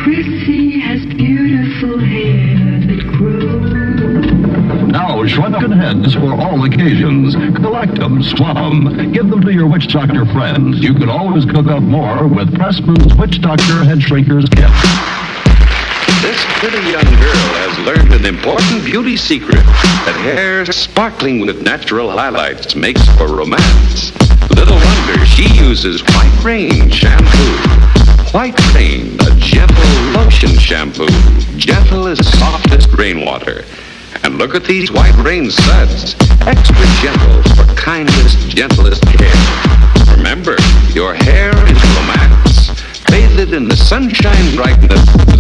Chrissy has beautiful hair that grows. Now, shrunken heads for all occasions. Collect them, swap them, give them to your witch doctor friends. You can always cook up more with Pressman's Witch Doctor Head Shrinkers Kit. This pretty young girl has learned an important beauty secret that hair sparkling with natural highlights makes for romance. Little wonder she uses White Rain shampoo. White Rain, a gentle lotion shampoo, gentle as softest rainwater. And look at these White Rain suds, extra gentle for kindest, gentlest care. Remember, your hair is romance, bathed in the sunshine brightness of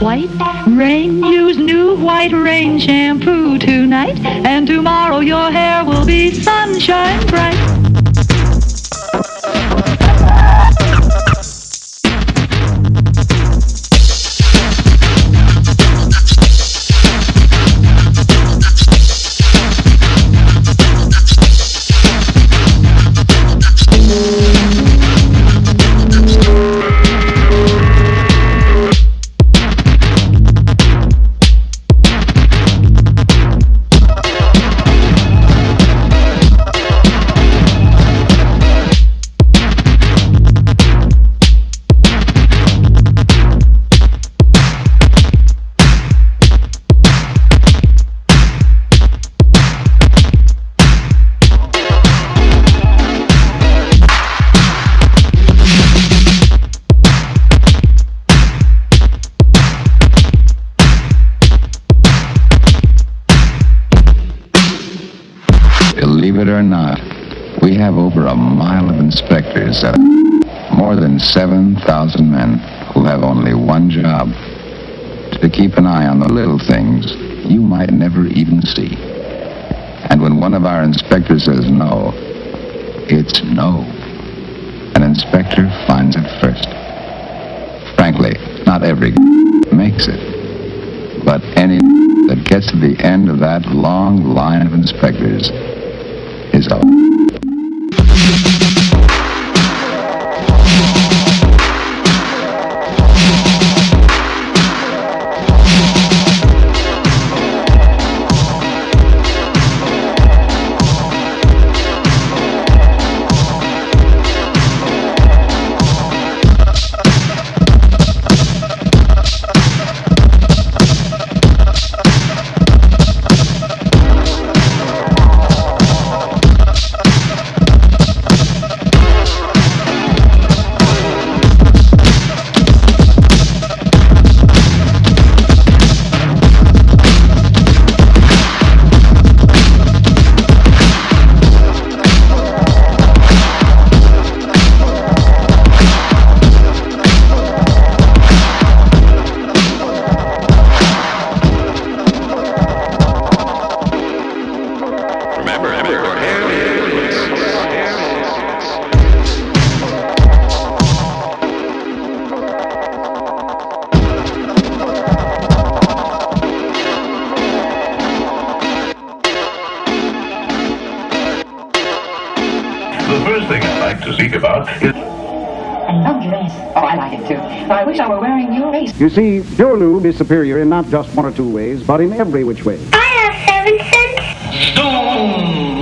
White Rain, use new White Rain shampoo tonight, and tomorrow your hair will be sunshine bright. Believe it or not, we have over a mile of inspectors, more than 7,000 men who have only one job, to keep an eye on the little things you might never even see. And when one of our inspectors says no, it's no. An inspector finds it first. Frankly, not every makes it, but any that gets to the end of that long line of inspectors is a... The first thing I'd like to speak about is... I love your lace. Oh, I like it too. But I wish I were wearing your lace. You see, pure lube is superior in not just one or two ways, but in every which way. I have 7 cents. Stone!